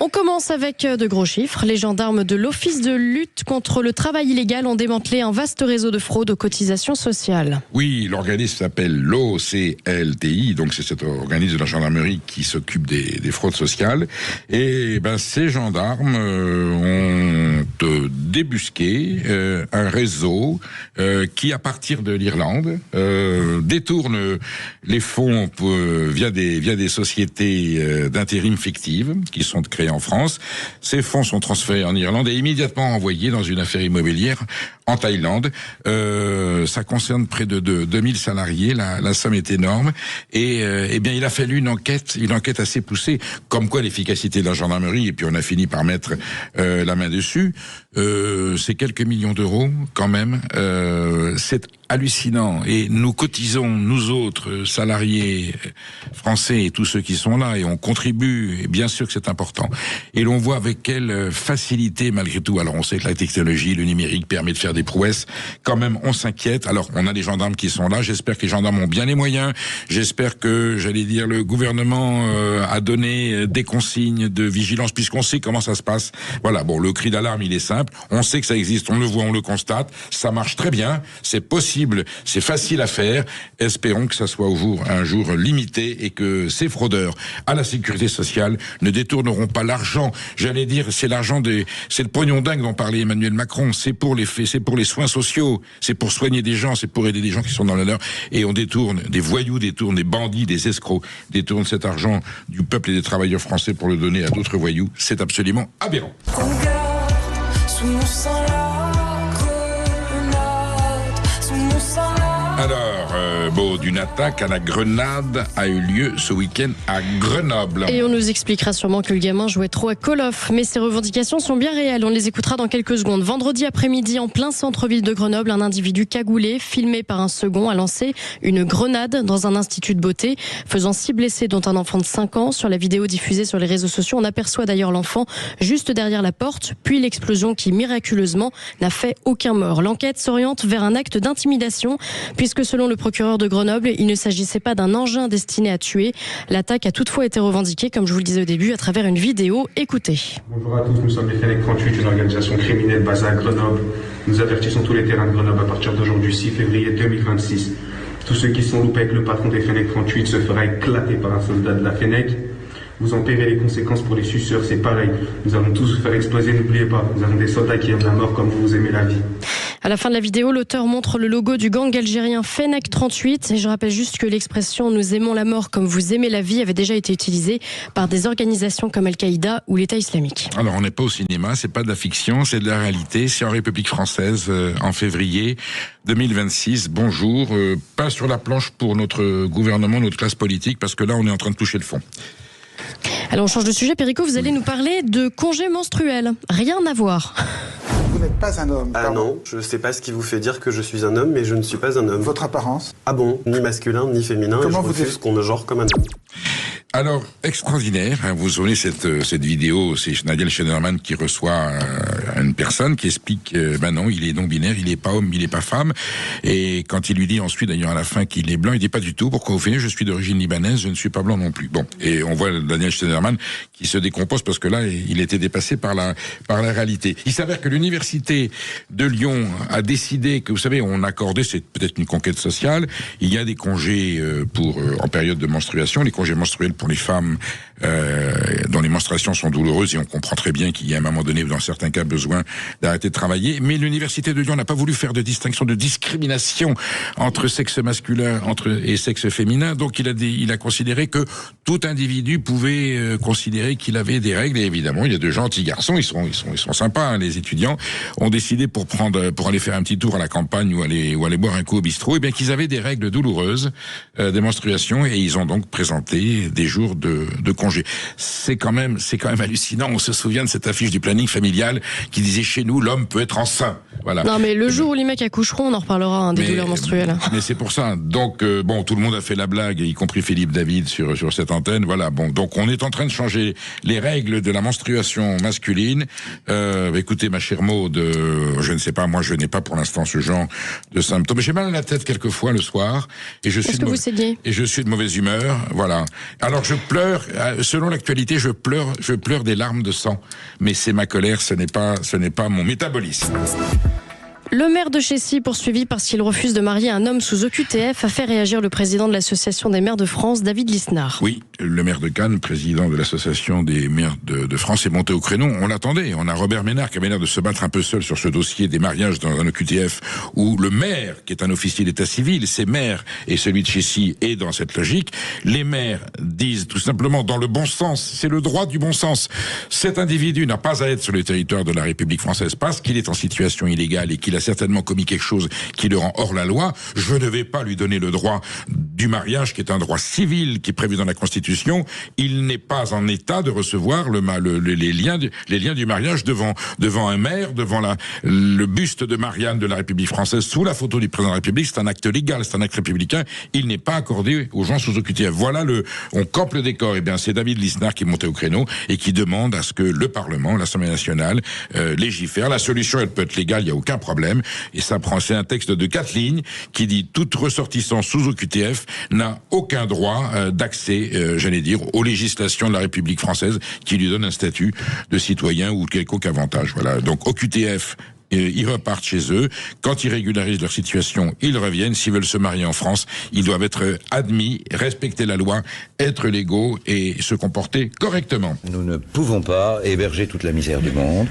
On commence avec de gros chiffres. Les gendarmes de l'Office de lutte contre le travail illégal ont démantelé un vaste réseau de fraude aux cotisations sociales. Oui, l'organisme s'appelle l'OCLTI, donc c'est cet organisme de la gendarmerie qui s'occupe des fraudes sociales. Et ces gendarmes ont débusqué un réseau qui, à partir de l'Irlande, détourne les fonds via des sociétés d'intérim fictives qui sont créées en France. Ces fonds sont transférés en Irlande et immédiatement envoyés dans une affaire immobilière en Thaïlande. Ça concerne près de 2000 salariés. La somme est énorme. Et il a fallu une enquête assez poussée, comme quoi l'efficacité de la gendarmerie, et puis on a fini par mettre la main dessus. C'est quelques millions d'euros quand même. C'est hallucinant. Et nous cotisons, nous autres salariés français et tous ceux qui sont là, et on contribue, et bien sûr que c'est important. Et l'on voit avec quelle facilité malgré tout. Alors on sait que la technologie, le numérique permet de faire des prouesses. Quand même, on s'inquiète. Alors on a des gendarmes qui sont là. J'espère que les gendarmes ont bien les moyens. J'espère que, le gouvernement a donné des consignes de vigilance, puisqu'on sait comment ça se passe. Voilà, bon, le cri d'alarme, il est simple. On sait que ça existe, on le voit, on le constate. Ça marche très bien, c'est possible, c'est facile à faire. Espérons que ça soit un jour limité et que ces fraudeurs à la sécurité sociale ne détourneront pas l'argent. C'est le pognon dingue dont parlait Emmanuel Macron. C'est pour les soins sociaux, c'est pour soigner des gens, c'est pour aider des gens qui sont dans l'honneur. Et on détourne, des voyous détournent, des bandits, des escrocs détournent cet argent du peuple et des travailleurs français pour le donner à d'autres voyous. C'est absolument aberrant. Alors, d'une attaque à la grenade a eu lieu ce week-end à Grenoble. Et on nous expliquera sûrement que le gamin jouait trop à Call of, mais ces revendications sont bien réelles. On les écoutera dans quelques secondes. Vendredi après-midi, en plein centre-ville de Grenoble, un individu cagoulé, filmé par un second, a lancé une grenade dans un institut de beauté, faisant 6 blessés, dont un enfant de 5 ans. Sur la vidéo diffusée sur les réseaux sociaux, on aperçoit d'ailleurs l'enfant juste derrière la porte, puis l'explosion qui, miraculeusement, n'a fait aucun mort. L'enquête s'oriente vers un acte d'intimidation, puisque selon le procureur de Grenoble, il ne s'agissait pas d'un engin destiné à tuer. L'attaque a toutefois été revendiquée, comme je vous le disais au début, à travers une vidéo. Écoutez. Bonjour à tous, nous sommes les Fenech 38, une organisation criminelle basée à Grenoble. Nous avertissons tous les terrains de Grenoble à partir d'aujourd'hui, 6 février 2026. Tous ceux qui sont loupés avec le patron des Fenech 38 se fera éclater par un soldat de la Fenech. Vous en paierez les conséquences pour les suceurs, c'est pareil. Nous allons tous vous faire exploser, n'oubliez pas. Nous avons des soldats qui aiment la mort comme vous aimez la vie. À la fin de la vidéo, l'auteur montre le logo du gang algérien Fenech 38. Et je rappelle juste que l'expression « nous aimons la mort comme vous aimez la vie » avait déjà été utilisée par des organisations comme Al-Qaïda ou l'État islamique. Alors on n'est pas au cinéma, c'est pas de la fiction, c'est de la réalité. C'est en République française en février 2026. Bonjour, pas sur la planche pour notre gouvernement, notre classe politique, parce que là on est en train de toucher le fond. Alors on change de sujet, Perico, vous allez nous parler de congé menstruel. Rien à voir. Vous n'êtes pas un homme. Ah non, je sais pas ce qui vous fait dire que je suis un homme, mais je ne suis pas un homme. Votre apparence? Ah bon, ni masculin, ni féminin, Comment et je refuse qu'on me genre comme un homme. Alors, extraordinaire, vous vous souvenez cette vidéo, c'est Nadel Schneiderman qui reçoit une personne qui explique non, il est non-binaire, il n'est pas homme, il n'est pas femme, et quand il lui dit ensuite d'ailleurs à la fin qu'il est blanc, il dit pas du tout, pourquoi vous faites, je suis d'origine libanaise, je ne suis pas blanc non plus. Bon, et on voit Daniel Schneiderman qui se décompose parce que là, il était dépassé par la réalité. Il s'avère que l'université de Lyon a décidé que, vous savez, on accordait, c'est peut-être une conquête sociale, il y a des congés en période de menstruation, les congés menstruels pour les femmes dont les menstruations sont douloureuses, et on comprend très bien qu'il y a à un moment donné, dans certains cas, besoin d'arrêter de travailler. Mais l'université de Lyon n'a pas voulu faire de distinction, de discrimination entre sexe masculin et sexe féminin. Donc il a considéré que tout individu pouvait considérer qu'il avait des règles. Et évidemment, il y a de gentils garçons, ils sont sympas, hein, les étudiants ont décidé pour aller faire un petit tour à la campagne ou aller boire un coup au bistrot, et bien qu'ils avaient des règles douloureuses, des menstruations, et ils ont donc présenté des jours de congé. C'est quand même hallucinant. On se souvient de cette affiche du planning familial qui disait chez nous l'homme peut être enceint. Voilà. Non mais le jour où les mecs accoucheront, on en reparlera des douleurs menstruelles. Mais c'est pour ça. Donc tout le monde a fait la blague, y compris Philippe David sur cette antenne. Voilà. Bon, donc on est en train de changer les règles de la menstruation masculine. Écoutez, ma chère Maud, je ne sais pas, moi je n'ai pas pour l'instant ce genre de symptômes. J'ai mal à la tête quelquefois le soir et je suis de mauvaise humeur. Voilà. Alors je pleure selon l'actualité, je pleure des larmes de sang. Mais c'est ma colère, ce n'est pas mon métabolisme. Le maire de Chécy, poursuivi parce qu'il refuse de marier un homme sous OQTF, a fait réagir le président de l'Association des maires de France, David Lisnard. Oui, le maire de Cannes, président de l'Association des maires de France, est monté au créneau. On l'attendait. On a Robert Ménard qui avait l'air de se battre un peu seul sur ce dossier des mariages dans un OQTF, où le maire, qui est un officier d'état civil, ses maires et celui de Chécy est dans cette logique. Les maires disent tout simplement dans le bon sens, c'est le droit du bon sens. Cet individu n'a pas à être sur le territoire de la République française parce qu'il est en situation illégale et qu'il a certainement commis quelque chose qui le rend hors la loi. Je ne vais pas lui donner le droit du mariage, qui est un droit civil qui est prévu dans la Constitution. Il n'est pas en état de recevoir les liens du mariage devant un maire, devant le buste de Marianne de la République française sous la photo du président de la République. C'est un acte légal, c'est un acte républicain. Il n'est pas accordé aux gens sous OQTF. Voilà on campe le décor. Eh bien, c'est David Lisnard qui est monté au créneau et qui demande à ce que le Parlement, l'Assemblée nationale, légifère. La solution, elle peut être légale, il n'y a aucun problème. Et c'est un texte de 4 lignes qui dit tout ressortissant sous OQTF n'a aucun droit d'accès, aux législations de la République française qui lui donnent un statut de citoyen ou quelconque avantage. Voilà. Donc OQTF, ils repartent chez eux. Quand ils régularisent leur situation, ils reviennent. S'ils veulent se marier en France, ils doivent être admis, respecter la loi, être légaux et se comporter correctement. Nous ne pouvons pas héberger toute la misère du monde.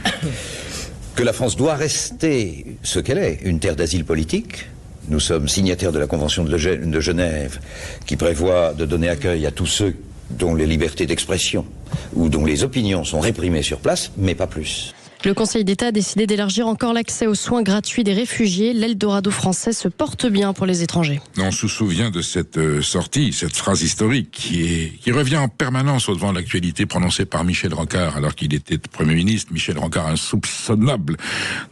Que la France doit rester ce qu'elle est, une terre d'asile politique. Nous sommes signataires de la Convention de Genève qui prévoit de donner accueil à tous ceux dont les libertés d'expression ou dont les opinions sont réprimées sur place, mais pas plus. Le Conseil d'État a décidé d'élargir encore l'accès aux soins gratuits des réfugiés. L'Eldorado français se porte bien pour les étrangers. On se souvient de cette sortie, cette phrase historique qui revient en permanence au devant de l'actualité prononcée par Michel Rocard alors qu'il était Premier ministre. Michel Rocard, insoupçonnable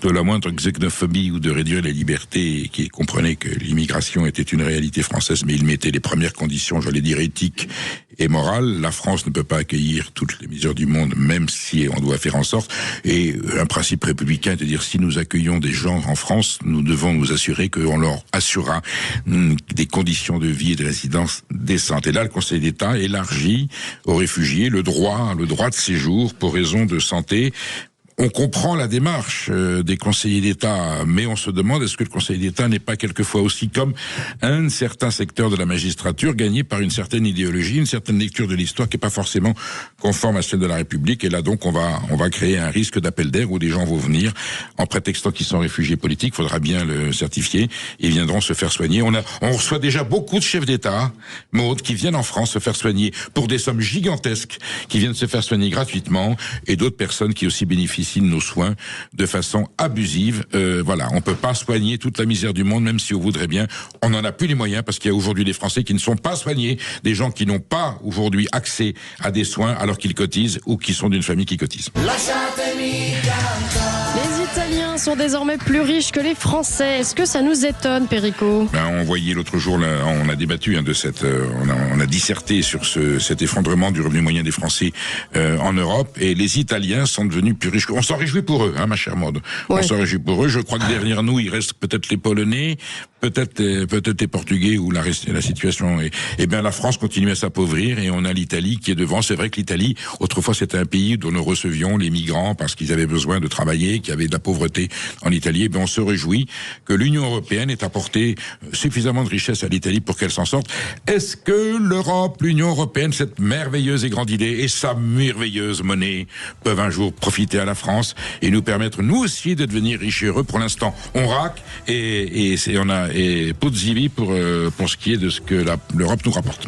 de la moindre xénophobie ou de réduire les libertés, qui comprenait que l'immigration était une réalité française, mais il mettait les premières conditions, j'allais dire éthiques et morales. La France ne peut pas accueillir toutes les misères du monde, même si on doit faire en sorte. Et un principe républicain est de dire si nous accueillons des gens en France, nous devons nous assurer qu'on leur assurera des conditions de vie et de résidence décentes. Et là, le Conseil d'État élargit aux réfugiés le droit de séjour pour raison de santé. On comprend la démarche des conseillers d'État, mais on se demande est-ce que le Conseil d'État n'est pas quelquefois aussi comme un certain secteur de la magistrature gagné par une certaine idéologie, une certaine lecture de l'histoire qui n'est pas forcément conforme à celle de la République. Et là donc on va créer un risque d'appel d'air où des gens vont venir en prétextant qu'ils sont réfugiés politiques, faudra bien le certifier, ils viendront se faire soigner. On reçoit déjà beaucoup de chefs d'État, Maud, qui viennent en France se faire soigner pour des sommes gigantesques, qui viennent se faire soigner gratuitement, et d'autres personnes qui aussi bénéficient de nos soins de façon abusive. Voilà, on peut pas soigner toute la misère du monde, même si on voudrait bien. On n'en a plus les moyens parce qu'il y a aujourd'hui des Français qui ne sont pas soignés, des gens qui n'ont pas aujourd'hui accès à des soins alors qu'ils cotisent ou qui sont d'une famille qui cotise. Les Italiens sont désormais plus riches que les Français. Est-ce que ça nous étonne, Perico ? On voyait l'autre jour, là, on a débattu de cette, on a disserté sur cet effondrement du revenu moyen des Français en Europe, et les Italiens sont devenus plus riches. On s'en réjouit pour eux, ma chère Maud. Ouais. On s'en réjouit pour eux. Je crois que derrière nous, il reste peut-être les Polonais, peut-être les Portugais, où la situation est. Eh bien, la France continue à s'appauvrir et on a l'Italie qui est devant. C'est vrai que l'Italie, autrefois, c'était un pays dont nous recevions les migrants parce qu'ils avaient besoin de travailler, qu'il y avait de la pauvreté en Italie. Eh bien, on se réjouit que l'Union européenne ait apporté suffisamment de richesse à l'Italie pour qu'elle s'en sorte. Est-ce que l'Europe, l'Union européenne, cette merveilleuse et grande idée et sa merveilleuse monnaie peuvent un jour profiter à la France et nous permettre, nous aussi, de devenir riches et heureux? Pour l'instant, on raque et Pozzivi pour ce qui est de ce que l'Europe nous rapporte.